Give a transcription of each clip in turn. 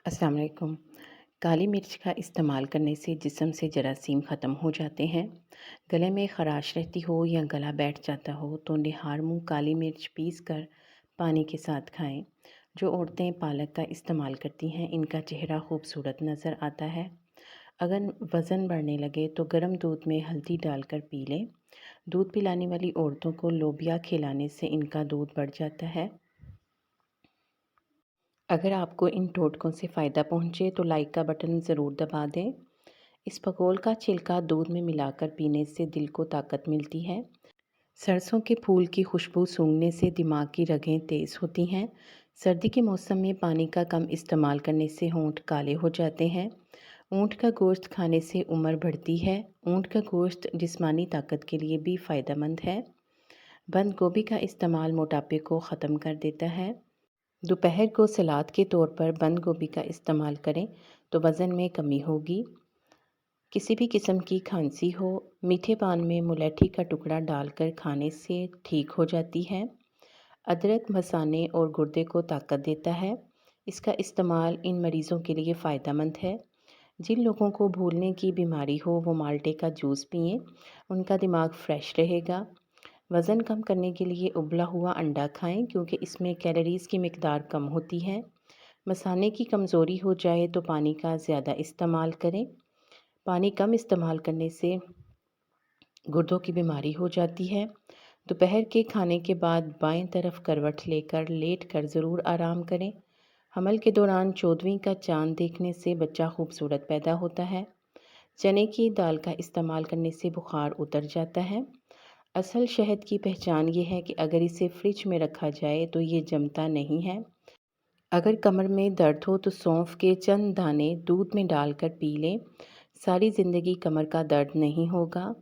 अस्सलाम वालेकुम। काली मिर्च का इस्तेमाल करने से जिस्म से जरासीम ख़त्म हो जाते हैं। गले में ख़राश रहती हो या गला बैठ जाता हो तो निहार मुँह काली मिर्च पीस कर पानी के साथ खाएं। जो औरतें पालक का इस्तेमाल करती हैं इनका चेहरा खूबसूरत नज़र आता है। अगर वज़न बढ़ने लगे तो गर्म दूध में हल्दी डालकर पी लें। दूध पिलाने वाली औरतों को लोबिया खिलाने से इनका दूध बढ़ जाता है। अगर आपको इन टोटकों से फ़ायदा पहुँचे तो लाइक का बटन ज़रूर दबा दें। इसबगोल का छिलका दूध में मिलाकर पीने से दिल को ताकत मिलती है। सरसों के फूल की खुशबू सूंघने से दिमाग की रगें तेज़ होती हैं। सर्दी के मौसम में पानी का कम इस्तेमाल करने से होंठ काले हो जाते हैं। ऊँट का गोश्त खाने से उम्र बढ़ती है। ऊँट का गोश्त जिस्मानी ताकत के लिए भी फ़ायदेमंद है। बंद गोभी का इस्तेमाल मोटापे को ख़त्म कर देता है। दोपहर को सलाद के तौर पर बंद गोभी का इस्तेमाल करें तो वज़न में कमी होगी। किसी भी किस्म की खांसी हो, मीठे पान में मुलैठी का टुकड़ा डालकर खाने से ठीक हो जाती है। अदरक मसाने और गुर्दे को ताकत देता है। इसका इस्तेमाल इन मरीज़ों के लिए फ़ायदेमंद है। जिन लोगों को भूलने की बीमारी हो वो माल्टे का जूस पिएं, उनका दिमाग फ्रेश रहेगा। वज़न कम करने के लिए उबला हुआ अंडा खाएं क्योंकि इसमें कैलोरीज़ की मिकदार कम होती है। मसाने की कमज़ोरी हो जाए तो पानी का ज़्यादा इस्तेमाल करें। पानी कम इस्तेमाल करने से गुर्दों की बीमारी हो जाती है। दोपहर के खाने के बाद बाएं तरफ करवट लेकर लेट कर ज़रूर आराम करें। हमल के दौरान 14वीं का चाँद देखने से बच्चा खूबसूरत पैदा होता है। चने की दाल का इस्तेमाल करने से बुखार उतर जाता है। असल शहद की पहचान ये है कि अगर इसे फ्रिज में रखा जाए तो ये जमता नहीं है। अगर कमर में दर्द हो तो सौंफ के चंद दाने दूध में डालकर पी लें। सारी ज़िंदगी कमर का दर्द नहीं होगा।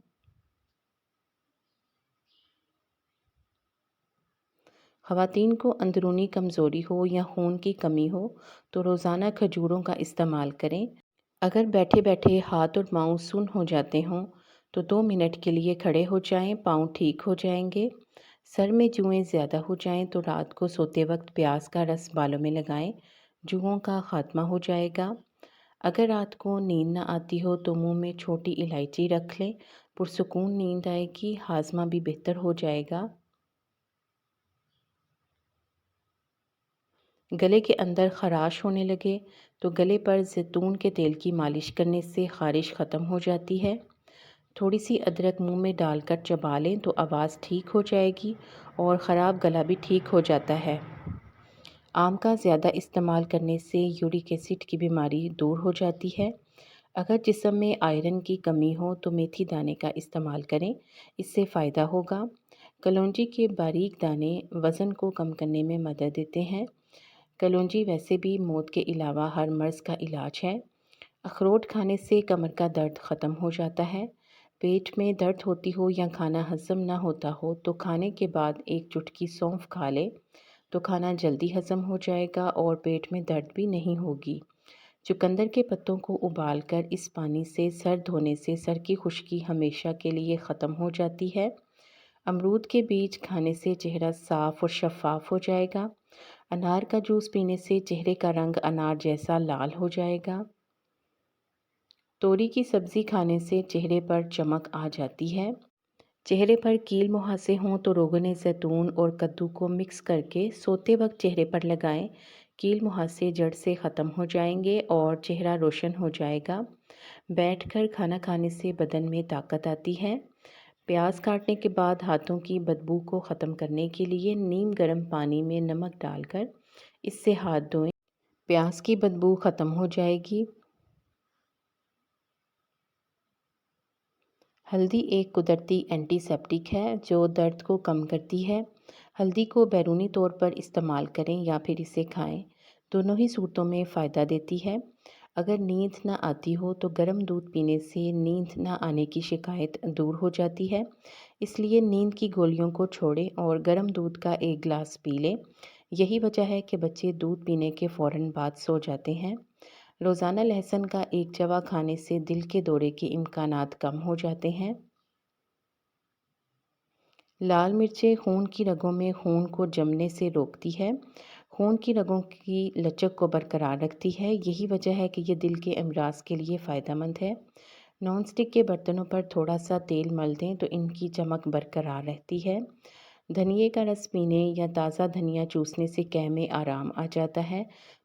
ख़वातीन को अंदरूनी कमज़ोरी हो या खून की कमी हो तो रोज़ाना खजूरों का इस्तेमाल करें। अगर बैठे बैठे हाथ और पाँव सुन्न हो जाते हों तो 2 मिनट के लिए खड़े हो जाएं, पाँव ठीक हो जाएंगे। सर में जुएँ ज़्यादा हो जाएं तो रात को सोते वक्त प्याज का रस बालों में लगाएं, जुओं का खात्मा हो जाएगा। अगर रात को नींद न आती हो तो मुंह में छोटी इलायची रख लें, पुरसुकून नींद आएगी, हाजमा भी बेहतर हो जाएगा। गले के अंदर ख़राश होने लगे तो गले पर जैतून के तेल की मालिश करने से ख़ारिश ख़त्म हो जाती है। थोड़ी सी अदरक मुंह में डालकर चबा लें तो आवाज़ ठीक हो जाएगी और ख़राब गला भी ठीक हो जाता है। आम का ज़्यादा इस्तेमाल करने से यूरिक एसिड की बीमारी दूर हो जाती है। अगर जिस्म में आयरन की कमी हो तो मेथी दाने का इस्तेमाल करें, इससे फ़ायदा होगा। कलौंजी के बारीक दाने वज़न को कम करने में मदद देते हैं। कलौंजी वैसे भी मौत के अलावा हर मर्ज़ का इलाज है। अखरोट खाने से कमर का दर्द ख़त्म हो जाता है। पेट में दर्द होती हो या खाना हज़म ना होता हो तो खाने के बाद एक चुटकी सौंफ खा लें तो खाना जल्दी हज़म हो जाएगा और पेट में दर्द भी नहीं होगी। चुकंदर के पत्तों को उबालकर इस पानी से सर धोने से सर की खुश्की हमेशा के लिए ख़त्म हो जाती है। अमरूद के बीज खाने से चेहरा साफ़ और शफ़ाफ़ हो जाएगा। अनार का जूस पीने से चेहरे का रंग अनार जैसा लाल हो जाएगा। तोरी की सब्ज़ी खाने से चेहरे पर चमक आ जाती है। चेहरे पर कील मुहासे हों तो रोगन ज़ैतून और कद्दू को मिक्स करके सोते वक्त चेहरे पर लगाएं। कील मुहासे जड़ से ख़त्म हो जाएंगे और चेहरा रोशन हो जाएगा। बैठकर खाना खाने से बदन में ताकत आती है। प्याज काटने के बाद हाथों की बदबू को ख़त्म करने के लिए नीम गर्म पानी में नमक डालकर इससे हाथ धोएं। प्याज की बदबू ख़त्म हो जाएगी। हल्दी एक कुदरती एंटीसेप्टिक है जो दर्द को कम करती है। हल्दी को बैरूनी तौर पर इस्तेमाल करें या फिर इसे खाएं, दोनों ही सूरतों में फ़ायदा देती है। अगर नींद ना आती हो तो गर्म दूध पीने से नींद ना आने की शिकायत दूर हो जाती है। इसलिए नींद की गोलियों को छोड़ें और गर्म दूध का एक गिलास पी लें। यही वजह है कि बच्चे दूध पीने के फ़ौरन बाद सो जाते हैं। रोज़ाना लहसुन का एक जवा खाने से दिल के दौरे के इम्कानात कम हो जाते हैं। लाल मिर्चें खून की रगों में खून को जमने से रोकती है। خون کی رگوں کی لچک کو برقرار رکھتی ہے، یہی وجہ ہے کہ یہ دل کے امراض کے لیے فائدہ مند ہے۔ نان اسٹک کے برتنوں پر تھوڑا سا تیل مل دیں تو ان کی چمک برقرار رہتی ہے۔ دھنیے کا رس پینے یا تازہ دھنیا چوسنے سے قے میں آرام آ جاتا ہے۔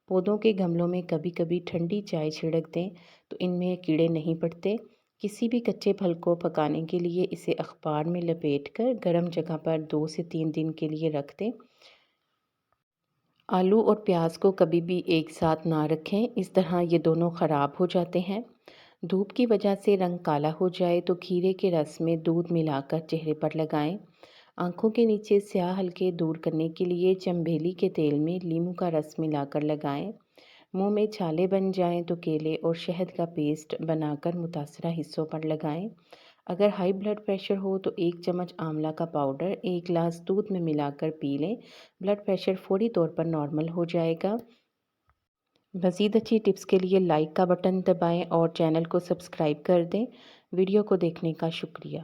پودوں کے گملوں میں کبھی کبھی ٹھنڈی چائے چھڑک دیں تو ان میں کیڑے نہیں پڑتے۔ کسی بھی کچے پھل کو پکانے کے لیے اسے اخبار میں لپیٹ کر گرم جگہ پر 2 سے 3 دن کے لیے رکھ دیں۔ آلو اور پیاز کو کبھی بھی ایک ساتھ نہ رکھیں، اس طرح یہ دونوں خراب ہو جاتے ہیں۔ دھوپ کی وجہ سے رنگ کالا ہو جائے تو کھیرے کے رس میں دودھ ملا کر چہرے پر لگائیں۔ آنکھوں کے نیچے سیاہ حلقے دور کرنے کے لیے چنبیلی کے تیل میں لیموں کا رس ملا کر لگائیں۔ منہ میں چھالے بن جائیں تو کیلے اور شہد کا پیسٹ بنا کر متاثرہ حصوں پر لگائیں۔ اگر ہائی بلڈ پریشر ہو تو 1 چمچ آملہ کا پاؤڈر 1 گلاس دودھ میں ملا کر پی لیں، بلڈ پریشر فوری طور پر نارمل ہو جائے گا۔ مزید اچھی ٹپس کے لیے لائک کا بٹن دبائیں اور چینل کو سبسکرائب کر دیں۔ ویڈیو کو دیکھنے کا شکریہ۔